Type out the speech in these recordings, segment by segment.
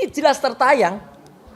Ini jelas tertayang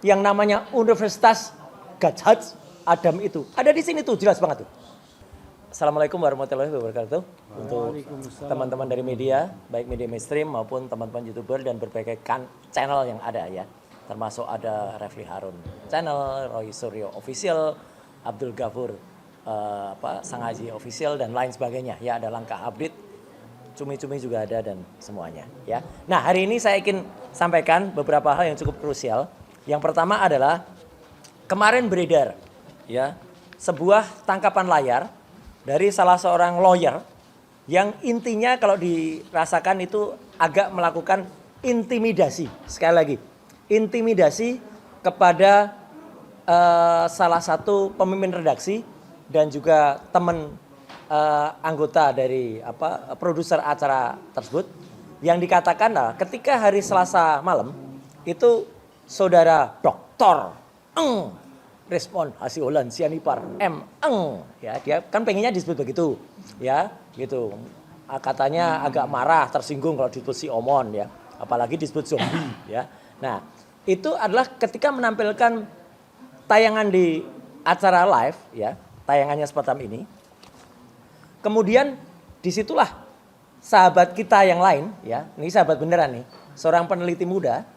yang namanya Universitas Gadjah Adam itu. Ada di sini tuh, jelas banget tuh. Assalamualaikum warahmatullahi wabarakatuh. Untuk teman-teman dari media, baik media mainstream maupun teman-teman YouTuber dan berbagai channel yang ada ya. Termasuk ada Refli Harun channel, Roy Suryo Official, Abdul Ghafur Sang Haji Official dan lain sebagainya. Ya, ada Langkah Update, Cumi-Cumi juga ada dan semuanya ya. Nah, hari ini saya ingin sampaikan beberapa hal yang cukup krusial. Yang pertama adalah kemarin beredar ya sebuah tangkapan layar dari salah seorang lawyer yang intinya kalau dirasakan itu agak melakukan intimidasi. Sekali lagi, intimidasi kepada salah satu pemimpin redaksi dan juga teman anggota dari produser acara tersebut, yang dikatakan ketika hari Selasa malam itu saudara Doktor respon Hasiolan Sianipar ya, dia kan pengennya disebut begitu ya gitu, katanya agak marah tersinggung kalau disebut si Omon ya, apalagi disebut zombie ya. Nah, itu adalah ketika menampilkan tayangan di acara live ya, tayangannya semacam ini. Kemudian disitulah sahabat kita yang lain ya, ini sahabat beneran nih, seorang peneliti muda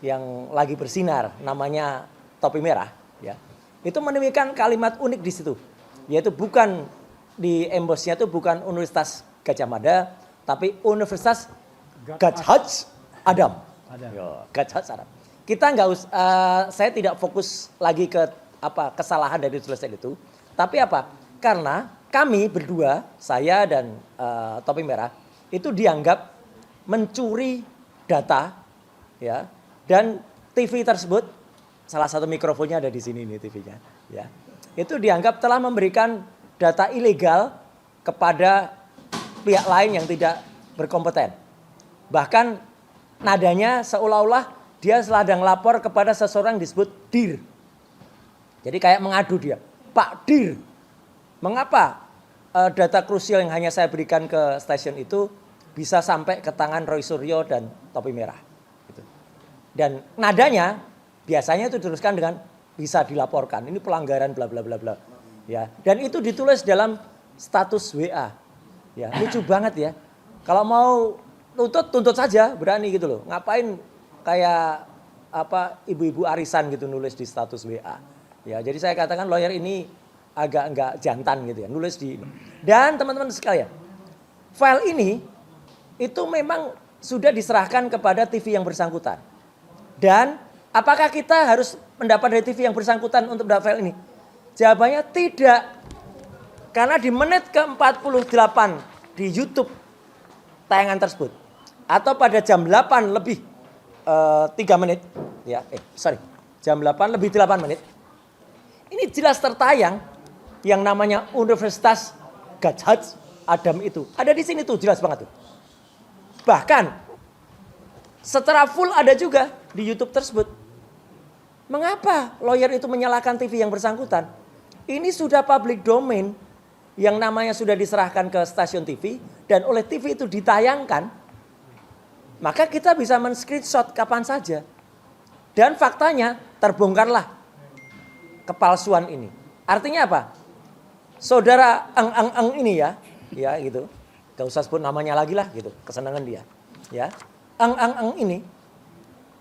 yang lagi bersinar namanya Topi Merah ya, itu menemukan kalimat unik di situ, yaitu bukan di embosnya itu bukan Universitas Gadjah Mada, tapi Universitas Gadjah Adam. Gadjah Adam. Kita nggak saya tidak fokus lagi ke kesalahan dari tulisan itu, tapi karena kami berdua, saya dan Topi Merah itu dianggap mencuri data ya, dan TV tersebut, salah satu mikrofonnya ada di sini nih TV-nya ya. Itu dianggap telah memberikan data ilegal kepada pihak lain yang tidak berkompeten. Bahkan nadanya seolah-olah dia sedang lapor kepada seseorang disebut Dir. Jadi kayak mengadu dia, Pak Dir, mengapa data krusial yang hanya saya berikan ke stasiun itu bisa sampai ke tangan Roy Suryo dan Topi Merah. Gitu. Dan nadanya biasanya itu diteruskan dengan bisa dilaporkan, ini pelanggaran bla bla bla bla. Ya, dan itu ditulis dalam status WA. Ya, lucu banget ya. Kalau mau tuntut saja, berani gitu loh. Ngapain kayak ibu-ibu arisan gitu nulis di status WA. Ya, jadi saya katakan lawyer ini agak enggak jantan gitu ya, nulis di ini. Dan teman-teman sekalian, file ini itu memang sudah diserahkan kepada TV yang bersangkutan. Dan apakah kita harus mendapat dari TV yang bersangkutan untuk mendapat file ini? Jawabannya tidak. Karena di menit ke-48 di YouTube tayangan tersebut, atau pada jam 8 lebih 3 menit, ya, jam 8 lebih 8 menit, ini jelas tertayang yang namanya Universitas Gadjah Adam itu. Ada di sini tuh, jelas banget tuh. Bahkan secara full ada juga di YouTube tersebut. Mengapa lawyer itu menyalahkan TV yang bersangkutan? Ini sudah public domain yang namanya sudah diserahkan ke stasiun TV dan oleh TV itu ditayangkan. Maka kita bisa men-screenshot kapan saja. Dan faktanya terbongkarlah kepalsuan ini. Artinya apa? Saudara ini ya gitu. Gak usah sebut namanya lagi lah gitu, kesenangan dia. Ya, ini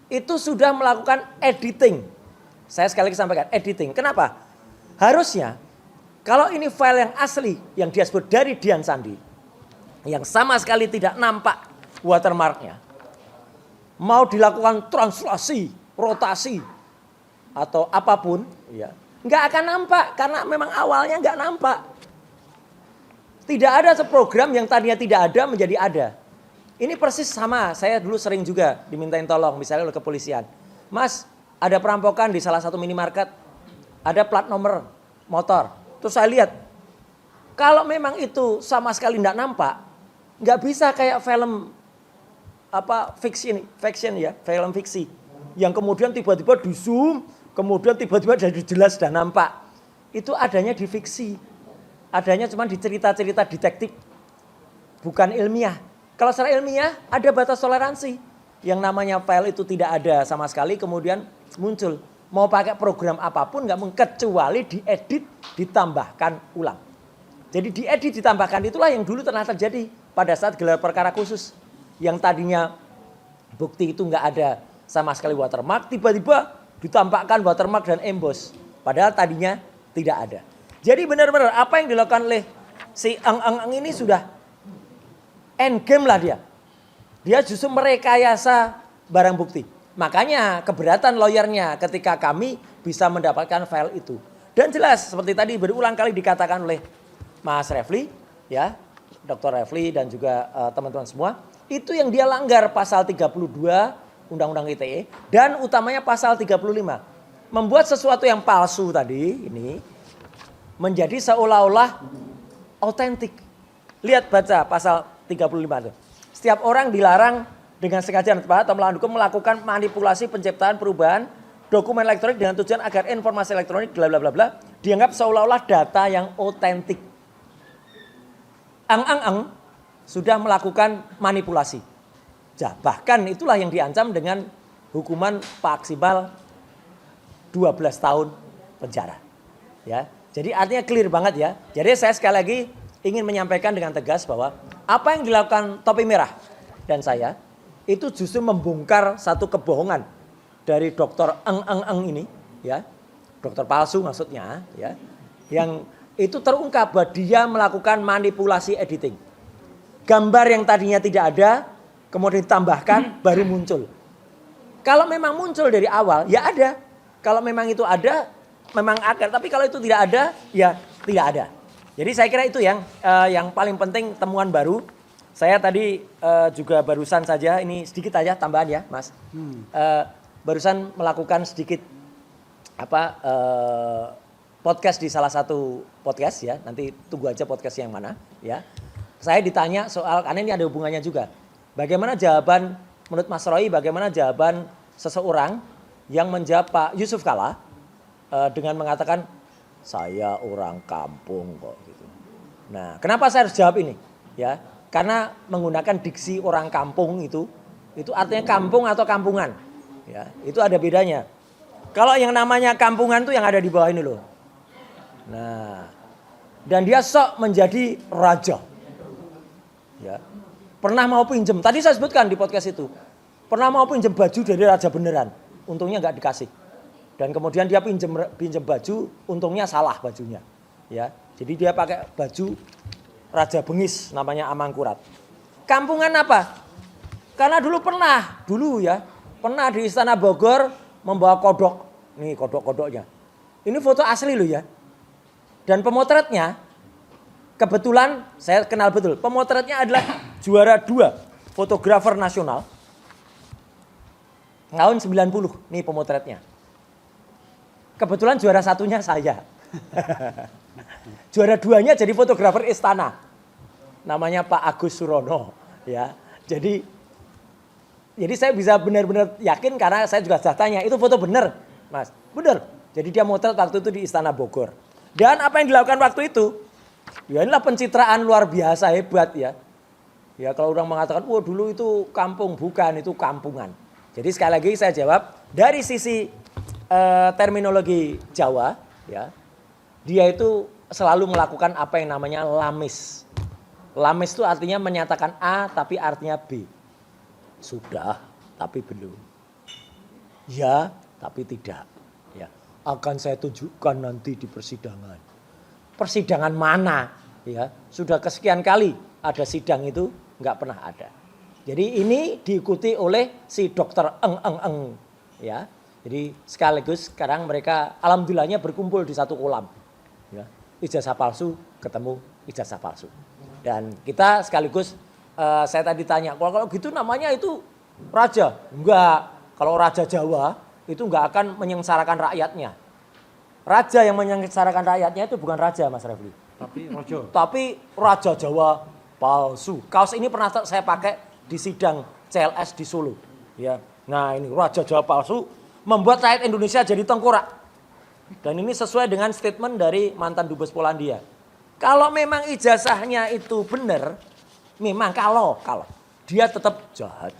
itu sudah melakukan editing. Saya sekali lagi sampaikan, editing. Kenapa? Harusnya kalau ini file yang asli yang dia sebut dari Dian Sandi, yang sama sekali tidak nampak watermarknya, mau dilakukan translasi, rotasi atau apapun, ya nggak akan nampak karena memang awalnya nggak nampak. Tidak ada program yang tadinya tidak ada menjadi ada. Ini persis sama, saya dulu sering juga dimintain tolong misalnya oleh kepolisian. Mas, ada perampokan di salah satu minimarket, ada plat nomor motor. Terus saya lihat, kalau memang itu sama sekali tidak nampak, nggak bisa kayak film fiction ya, film fiksi. Yang kemudian tiba-tiba di zoom, kemudian tiba-tiba jadi jelas dan nampak. Itu adanya di fiksi. Adanya cuma di cerita-cerita detektif, bukan ilmiah. Kalau secara ilmiah ada batas toleransi. yang namanya file itu tidak ada sama sekali, kemudian muncul. Mau pakai program apapun nggak mungkin kecuali diedit, ditambahkan ulang. Jadi diedit, ditambahkan itulah yang dulu pernah terjadi pada saat gelar perkara khusus. Yang tadinya bukti itu nggak ada sama sekali watermark, tiba-tiba ditambahkan watermark dan emboss. Padahal tadinya tidak ada. Jadi benar-benar apa yang dilakukan oleh si Eng ini sudah end game lah dia. Dia justru merekayasa barang bukti. Makanya keberatan lawyernya ketika kami bisa mendapatkan file itu. Dan jelas seperti tadi berulang kali dikatakan oleh Mas Refli, ya, Dr. Refli dan juga teman-teman semua, itu yang dia langgar pasal 32 Undang-Undang ITE dan utamanya pasal 35. Membuat sesuatu yang palsu tadi ini menjadi seolah-olah otentik. Lihat baca pasal 35 itu. Setiap orang dilarang dengan sengaja atau melawan hukum melakukan manipulasi penciptaan perubahan dokumen elektronik dengan tujuan agar informasi elektronik bla bla bla bla dianggap seolah-olah data yang otentik. Eng sudah melakukan manipulasi. Bahkan itulah yang diancam dengan hukuman maksimal 12 tahun penjara. Ya. Jadi artinya clear banget ya. Jadi saya sekali lagi ingin menyampaikan dengan tegas bahwa apa yang dilakukan topi merah dan saya itu justru membongkar satu kebohongan dari dokter Eng ini, ya, dokter palsu maksudnya, ya, yang itu terungkap bahwa dia melakukan manipulasi editing. Gambar yang tadinya tidak ada, kemudian ditambahkan baru muncul. Kalau memang muncul dari awal, ya ada. Kalau memang itu ada, memang ada. Tapi kalau itu tidak ada, ya tidak ada. Jadi saya kira itu yang paling penting temuan baru. Saya tadi juga barusan saja, ini sedikit aja tambahan ya Mas. Barusan melakukan sedikit podcast di salah satu podcast ya. Nanti tunggu aja podcast yang mana ya. Saya ditanya soal, karena ini ada hubungannya juga. Bagaimana jawaban menurut Mas Roy, bagaimana jawaban seseorang yang menjawab Pak Yusuf Kalla dengan mengatakan saya orang kampung kok gitu. Nah, kenapa saya harus jawab ini? Ya, karena menggunakan diksi orang kampung itu artinya kampung atau kampungan. Ya, itu ada bedanya. Kalau yang namanya kampungan tuh yang ada di bawah ini loh. Nah, dan dia sok menjadi raja. Ya. Pernah mau pinjem, tadi saya sebutkan di podcast itu. Pernah mau pinjem baju dari raja beneran. Untungnya nggak dikasih. Dan kemudian dia pinjem baju, untungnya salah bajunya. Ya. Jadi dia pakai baju Raja Bengis namanya Amangkurat. Kampungan apa? Karena dulu pernah di Istana Bogor membawa kodok. Nih kodok-kodoknya. Ini foto asli loh ya. Dan pemotretnya kebetulan saya kenal betul. Pemotretnya adalah juara 2 fotografer nasional. Tahun 90 nih pemotretnya. Kebetulan juara 1-nya saya. Juara 2-nya jadi fotografer istana. Namanya Pak Agus Surono, ya. Jadi saya bisa benar-benar yakin karena saya juga sudah tanya, itu foto benar, Mas? Benar. Jadi dia motret waktu itu di Istana Bogor. Dan apa yang dilakukan waktu itu? Ya inilah pencitraan luar biasa hebat ya. Ya kalau orang mengatakan, wah dulu itu kampung, bukan, itu kampungan. Jadi sekali lagi saya jawab, dari sisi terminologi Jawa, ya, dia itu selalu melakukan apa yang namanya lamis. Lamis itu artinya menyatakan A tapi artinya B. Sudah tapi belum. Ya tapi tidak. Ya, akan saya tunjukkan nanti di persidangan. Persidangan mana? Ya, sudah kesekian kali ada sidang itu nggak pernah ada. Jadi ini diikuti oleh si dokter Eng. Ya. Jadi sekaligus sekarang mereka alhamdulillahnya berkumpul di satu kolam. Ya. Ijazah palsu ketemu ijazah palsu. Dan kita sekaligus saya tadi tanya, kalau gitu namanya itu raja? Enggak. Kalau raja Jawa itu enggak akan menyengsarakan rakyatnya. Raja yang menyengsarakan rakyatnya itu bukan raja, Mas Refli. Tapi raja Jawa palsu. Kaos ini pernah saya pakai di sidang CLS di Solo. Ya. Nah ini raja Jawa palsu membuat rakyat Indonesia jadi tengkorak. Dan ini sesuai dengan statement dari mantan Dubes Polandia. Kalau memang ijazahnya itu benar, memang kalau dia tetap jahat.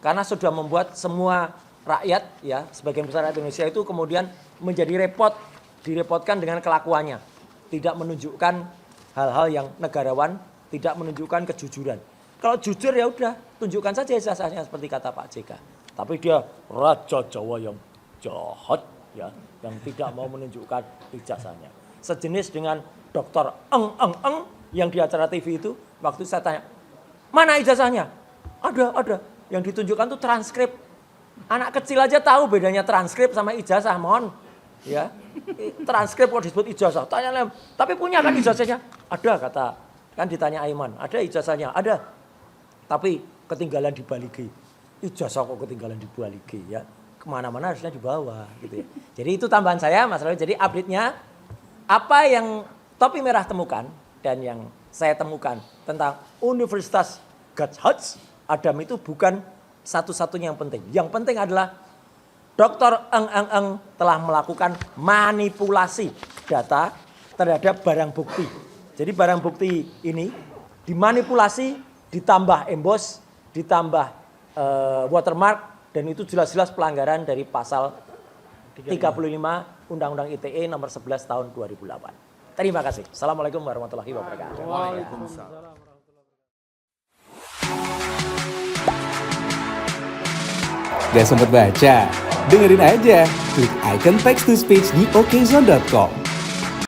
Karena sudah membuat semua rakyat, ya sebagian besar rakyat Indonesia itu kemudian menjadi direpotkan dengan kelakuannya. Tidak menunjukkan hal-hal yang negarawan, tidak menunjukkan kejujuran. Kalau jujur ya udah, tunjukkan saja ijazahnya seperti kata Pak JK. Tapi dia Raja Jawa yang jahat, ya, yang tidak mau menunjukkan ijazahnya. Sejenis dengan Dr. Eng yang di acara TV itu, waktu saya tanya, mana ijazahnya? Ada. Yang ditunjukkan tuh transkrip. Anak kecil aja tahu bedanya transkrip sama ijazah, mohon. Ya, transkrip kok disebut ijazah. Tanya lem, tapi punya kan ijazahnya? Ada kata, kan ditanya Aiman, ada ijazahnya? Ada. Tapi ketinggalan di Balige. Ijazah kok ketinggalan di Balige, ya. Kemana-mana harusnya dibawa, gitu ya. Jadi itu tambahan saya, Mas Rawi. Jadi update-nya, apa yang Topi Merah temukan dan yang saya temukan tentang Universitas Gadjah Adam itu bukan satu-satunya yang penting. Yang penting adalah Dr. Eng telah melakukan manipulasi data terhadap barang bukti. Jadi barang bukti ini dimanipulasi, ditambah emboss, ditambah watermark, dan itu jelas-jelas pelanggaran dari pasal 35 Undang-Undang ITE nomor 11 tahun 2008. Terima kasih. Assalamualaikum warahmatullahi wabarakatuh. Waalaikumsalam. Gak sempet baca? Dengerin aja, klik icon text to speech di okezone.com.